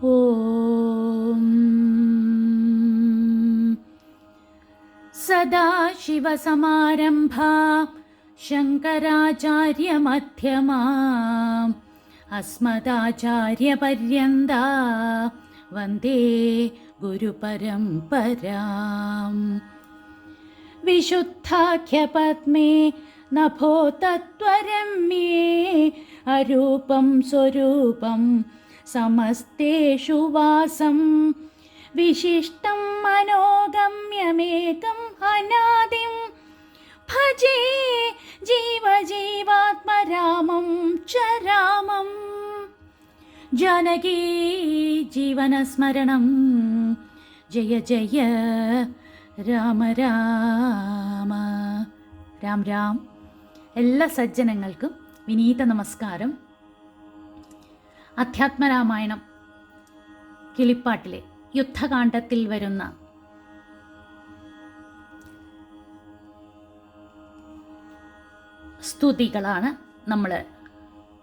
ഓം സദാശിവസമാരംഭാ ശങ്കരാചാര്യമധ്യമാം അസ്മദാചാര്യപര്യന്താ വന്ദേ ഗുരുപരംപരാം. വിശുദ്ധാഖ്യപദ്മേ നഭോ തത്വരമ്യേ അരൂപം സ്വരൂപം സമസ്തേഷു വാസം വിശിഷ്ടം മനോഗമ്യമേകം അനാദിം ഭജേ ജീവജീവാത്മരാമം ച രാമം. ജാനകീ ജീവനസ്മരണം ജയ ജയ രാമ രാമ. രാം രാം. എല്ലാ സജ്ജനങ്ങൾക്കും വിനീത നമസ്കാരം. അധ്യാത്മരാമായണം കിളിപ്പാട്ടിലെ യുദ്ധകാണ്ഡത്തിൽ വരുന്ന സ്തുതികളാണ് നമ്മൾ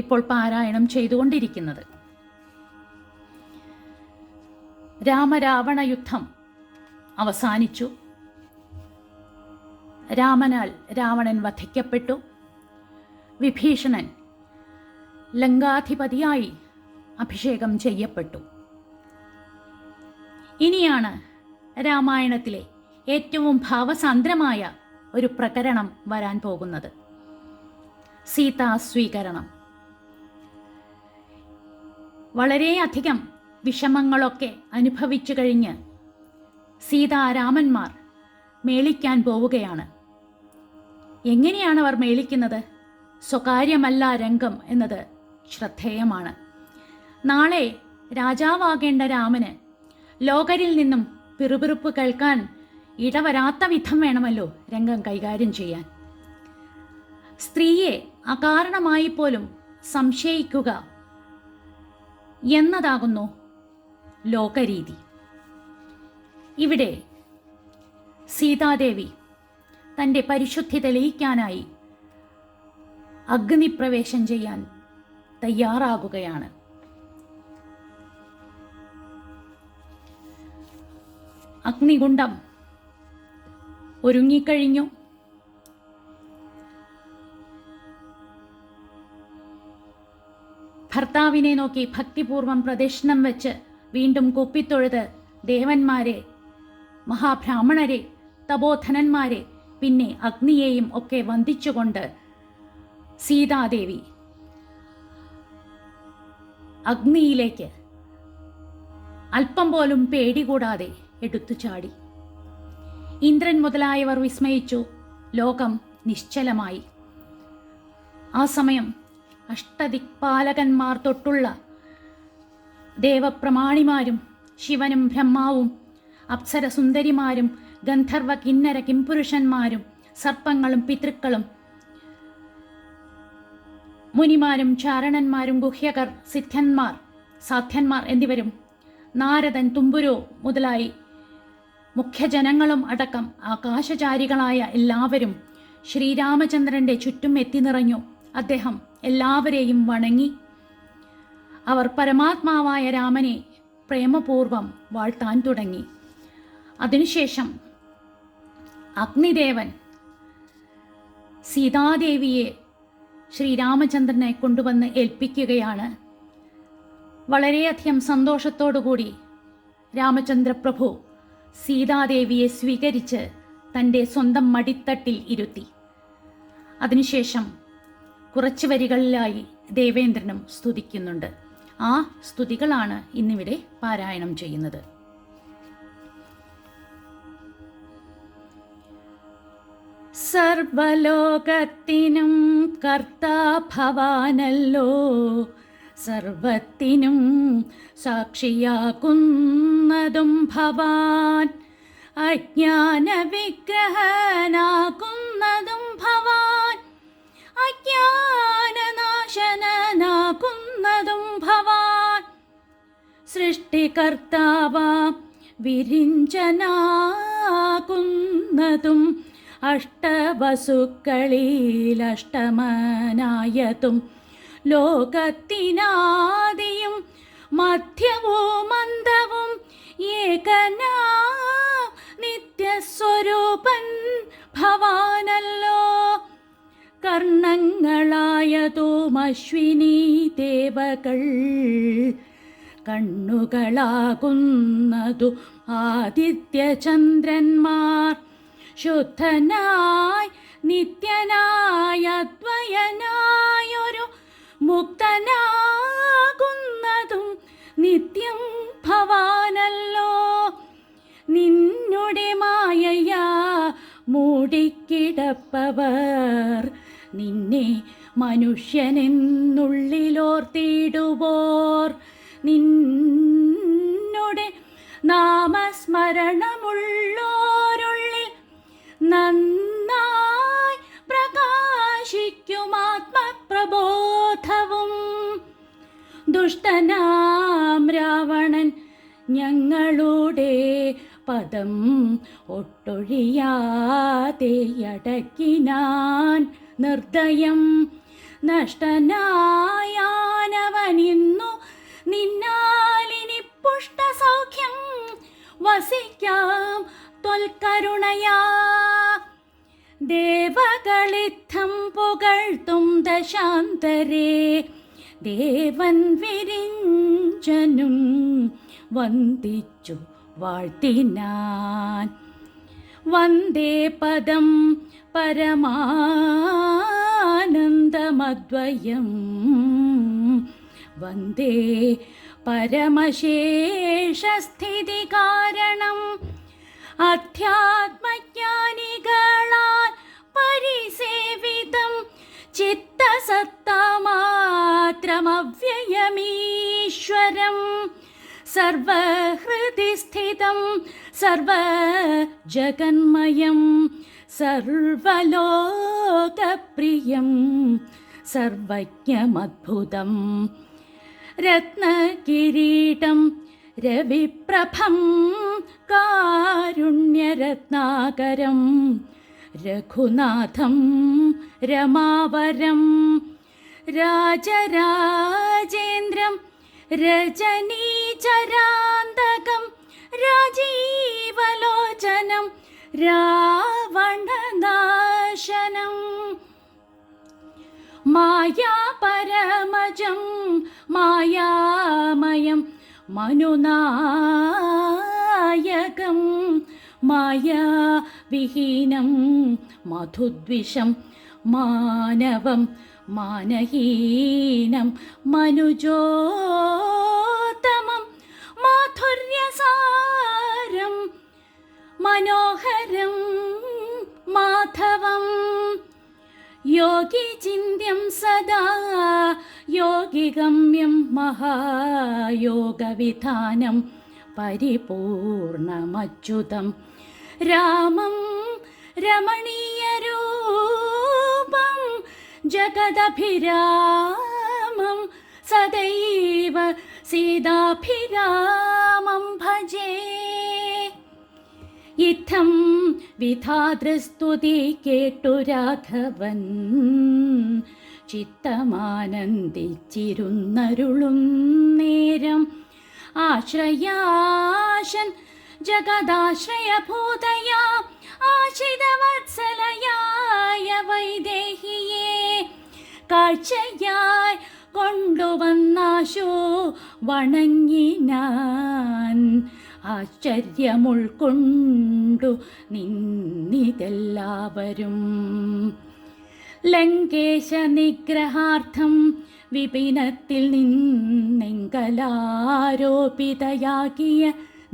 ഇപ്പോൾ പാരായണം ചെയ്തുകൊണ്ടിരിക്കുന്നത്. രാമരാവണ യുദ്ധം അവസാനിച്ചു. രാമനാൽ രാവണൻ വധിക്കപ്പെട്ടു. വിഭീഷണൻ ലങ്കാധിപതിയായി അഭിഷേകം ചെയ്യപ്പെട്ടു. ഇനിയാണ് രാമായണത്തിലെ ഏറ്റവും ഭാവസാന്ദ്രമായ ഒരു പ്രകരണം വരാൻ പോകുന്നത്, സീതാസ്വീകരണം. വളരെയധികം വിഷമങ്ങളൊക്കെ അനുഭവിച്ചു കഴിഞ്ഞ് സീതാരാമന്മാർ മേളിക്കാൻ പോവുകയാണ്. എങ്ങനെയാണ് അവർ മേളിക്കുന്നത്? സ്വകാര്യമല്ല രംഗം എന്നത് ശ്രദ്ധേയമാണ്. നാളെ രാജാവാകേണ്ട രാമന് ലോകരിൽ നിന്നും പിറുപിറുപ്പ് കേൾക്കാൻ ഇടവരാത്ത വിധം വേണമല്ലോ രംഗം കൈകാര്യം ചെയ്യാൻ. സ്ത്രീയെ അകാരണമായി പോലും സംശയിക്കുക എന്നതാകുന്നു ലോകരീതി. ഇവിടെ സീതാദേവി തൻ്റെ പരിശുദ്ധി തെളിയിക്കാനായി അഗ്നിപ്രവേശം ചെയ്യാൻ തയ്യാറാകുകയാണ്. അഗ്നികുണ്ഡം ഒരുങ്ങിക്കഴിഞ്ഞു. ഭർത്താവിനെ നോക്കി ഭക്തിപൂർവം പ്രദക്ഷിണം വെച്ച് വീണ്ടും കുപ്പിത്തൊഴുത് ദേവന്മാരെ, മഹാബ്രാഹ്മണരെ, തപോധനന്മാരെ, പിന്നെ അഗ്നിയെയും ഒക്കെ വന്ദിച്ചുകൊണ്ട് സീതാദേവി അഗ്നിയിലേക്ക് അല്പം പോലും പേടി കൂടാതെ എടുത്തു ചാടി. ഇന്ദ്രൻ മുതലായവർ വിസ്മയിച്ചു. ലോകം നിശ്ചലമായി. ആ സമയം അഷ്ടദിക്പാലകന്മാർ തൊട്ടുള്ള ദേവപ്രമാണിമാരും ശിവനും ബ്രഹ്മാവും അപ്സരസുന്ദരിമാരും ഗന്ധർവ കിന്നര കിംപുരുഷന്മാരും സർപ്പങ്ങളും പിതൃക്കളും മുനിമാരും ചാരണന്മാരും ഗുഹ്യകർ സിദ്ധന്മാർ സാധ്യന്മാർ എന്നിവരും നാരദൻ തുമ്പുരു മുതലായി മുഖ്യജനങ്ങളും അടക്കം ആകാശചാരികളായ എല്ലാവരും ശ്രീരാമചന്ദ്രന്റെ ചുറ്റും എത്തി നിറഞ്ഞു. അദ്ദേഹം എല്ലാവരെയും വണങ്ങി. അവർ പരമാത്മാവായ രാമനെ പ്രേമപൂർവം വാഴ്ത്താൻ തുടങ്ങി. അതിനുശേഷം അഗ്നിദേവൻ സീതാദേവിയെ ശ്രീരാമചന്ദ്രനെ കൊണ്ടുവന്ന് ഏൽപ്പിക്കുകയാണ്. വളരെയധികം സന്തോഷത്തോടുകൂടി രാമചന്ദ്രപ്രഭു സീതാദേവിയെ സ്വീകരിച്ച് തൻ്റെ സ്വന്തം മടിത്തട്ടിൽ ഇരുത്തി. അതിനുശേഷം കുറച്ച് വരികളിലായി ദേവേന്ദ്രനും സ്തുതിക്കുന്നുണ്ട്. ആ സ്തുതികളാണ് ഇന്നിവിടെ പാരായണം ചെയ്യുന്നത്. സർവലോകത്തിനും കർത്താ ഭവാനല്ലോ, സർവത്തിനും സാക്ഷിയാകുന്നതും ഭവാൻ, അജ്ഞാനവിഗ്രഹനാകുന്നതും ഭവാൻ, അജ്ഞാനനാശനനാകുന്നതും ഭവാൻ, സൃഷ്ടികർത്താവാം വിരിഞ്ചനാകുന്നതും അഷ്ടവസുക്കളിൽ അഷ്ടമനായതും ലോകത്തിനാദിയും മധ്യവും അന്തവും ഏകനാ നിത്യസ്വരൂപൻ ഭവാനല്ലോ. കർണങ്ങളായതും അശ്വിനി ദേവകൾ, കണ്ണുകളാകുന്നതു ആദിത്യചന്ദ്രന്മാർ. ശുദ്ധനായി നിത്യനായ അദ്വയനായൊരു മുക്തനാകുന്നതും നിത്യം ഭവാനല്ലോ. നിന്നുടെ മായയാ മൂടിക്കിടപ്പവർ, നിന്നെ മനുഷ്യനെന്നുള്ളിലോർത്തിടുവോർ. നിന്നുടെ നാമസ്മരണമുള്ളോരുള്ളിൽ നന്നായി പ്രകാശിക്കും ആത്മപ്രബോധവും. ദുഷ്ടനാം രാവണൻ ഞങ്ങളുടെ പദം ഒട്ടൊഴിയാതെ അടക്കിനാൻ നിർദ്ദയം. നഷ്ടനായാനവനിന്നു നിന്നാലിനി പുഷ്ടസൗഖ്യം വസിക്കാം തൊൽക്കരുണയാ. ദേവകളിത്തം പുകഴ്ത്തും ദശാന്തരേ, ദേവൻ വിരിഞ്ചനും വന്ദിച്ചു വാഴ്ത്തിനാൻ. വന്ദേ പദം പരമാനന്ദമദ്വയം, വന്ദേ പരമശേഷസ്ഥിതി കാരണം. അധ്യാത്മജ്ഞാനികളാൽ പരിസേവിതം ചിത്തസത്താമാത്രമവ്യയമീശ്വരം. സർവഹൃദി സ്ഥിതം സർവജഗന്മയം, സർവലോകപ്രിയം സർവജ്ഞമദ്ഭുതം. രത്നകിരീടം രവിപ്രഭം കാരുണ്യരത്നാകരം, രഘുനാഥം രമാവരം. രാജരാജേന്ദ്രം രജനീചരാന്തകം, രാജീവലോചനം രാവണനാശനം. മായാപരമജം മായാമയം മനുനായകം, മായാവിഹീനം മധുദ്വിഷം മാനവം മാനഹീനം മനുജോത്തമം. മാധുര്യസാരം മനോഹരം മാധവം. യോഗിചിന്യം സദാ യോഗിഗമ്യം മഹായോഗവിധാനം പരിപൂർണമച്യുതം. രാമം രമണീയരൂപം ജഗദഭിരാമം, സദൈവ സീതാഭിരാമം ഭജേ. ഇത്തം വിധാതൃസ്തുതി കേട്ടു രാഘവൻ, ചിത്തമാനന്ദിച്ചിരുന്നരുളും നേരം. ആശ്രയാശൻ ജഗദാശ്രയഭൂതയാ ആശ്രിതവത്സലയായ വൈദേഹിയെ കാഴ്ചയായി കൊണ്ടുവന്നാശു വണങ്ങിനാൻ. ആശ്ചര്യമുൾക്കൊണ്ടു നിന്നിതെല്ലാവരും. ലങ്കേശ നിഗ്രഹാർത്ഥം വിപിനത്തിൽ നിന്നെങ്കലാരോപിതയാകിയ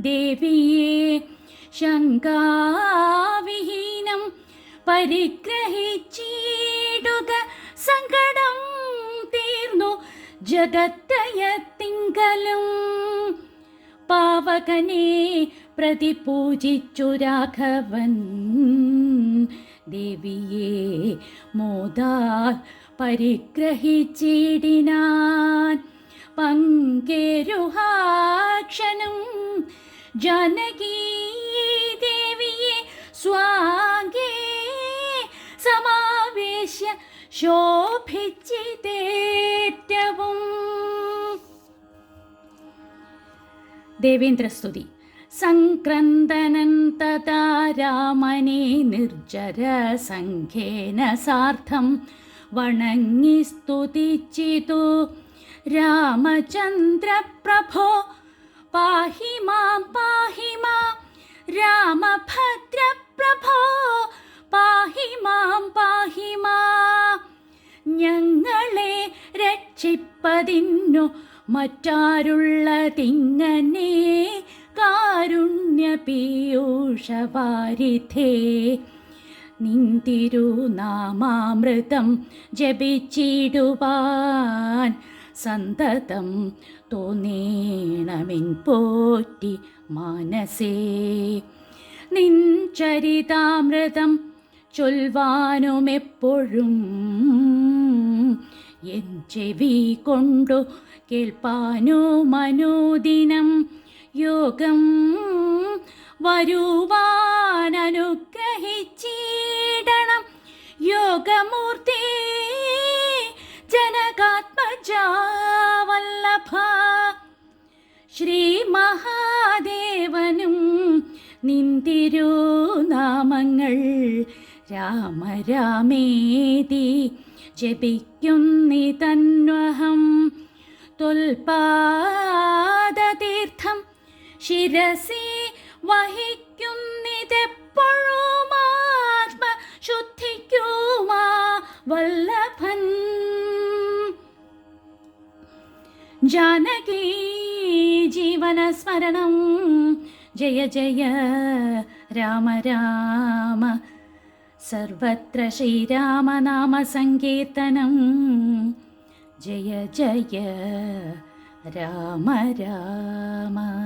ദേവിയെ ശങ്കാവിഹീനം പരിഗ്രഹിച്ചിടുക. സങ്കടം തീർന്നു ജഗത്തയത്തിങ്കലും. പാവകനെ പ്രതിപൂജിച്ചു രാഘവൻ, ദേവിയെ മോദാൽ പരിഗ്രഹിച്ചിടിനാൻ. പങ്കേരുഹാക്ഷനും ജാനകീ ദേവിയെ സ്വാംഗേ സമാവേശ്യ ശോഭിച്ചിതേറ്റവും. ദേവേന്ദ്രസ്തുതി. സംക്രന്ദനൻ തഥാ രാമനെ നിർജ്ജര സംഖ്യേന സാർദ്ധം വണങ്ങി സ്തുതിച്ചിതു. രാമചന്ദ്രപ്രഭോ പാഹി മാം പാഹി മാം, രാമഭദ്രപ്രഭോ പാഹി മാം പാഹി മാം. ഞങ്ങളെ രക്ഷിപ്പതിന്നു മറ്റാരുള്ളതിങ്ങനെ, കാരുണ്യ പീയൂഷവാരിധേ. നിന്തിരുനാമാമൃതം ജപിച്ചിടുവാൻ സന്തതം തോന്നേണമെൻ പോറ്റി മാനസേ. നിൻ ചരിതാമൃതം ചൊൽവാനുമെപ്പോഴും എൻ ചെവി കൊണ്ടു കേൾപ്പാനും അനുദിനം യോഗം വരുവാനനുഗ്രഹിച്ചിടണം. യോഗമൂർത്തി ജനകാത്മജാ വല്ലഭ. ശ്രീ മഹാദേവനും നിന്തിരുനാമങ്ങൾ രാമ രാമേതി ജപിക്കുന്നിതന്വഹം. തൊൽപാദതീർത്ഥം ശിരസി വഹിക്കുന്നിതെപ്പോഴും ആത്മശുദ്ധിക്കുമാ വല്ലഭൻ. ജാനകീ ജീവനസ്മരണം ജയ ജയ രാമ രാമ. സർവത്ര ശ്രീരാമനാമ സങ്കീർത്തനം ജയ ജയ രാമ രാമ.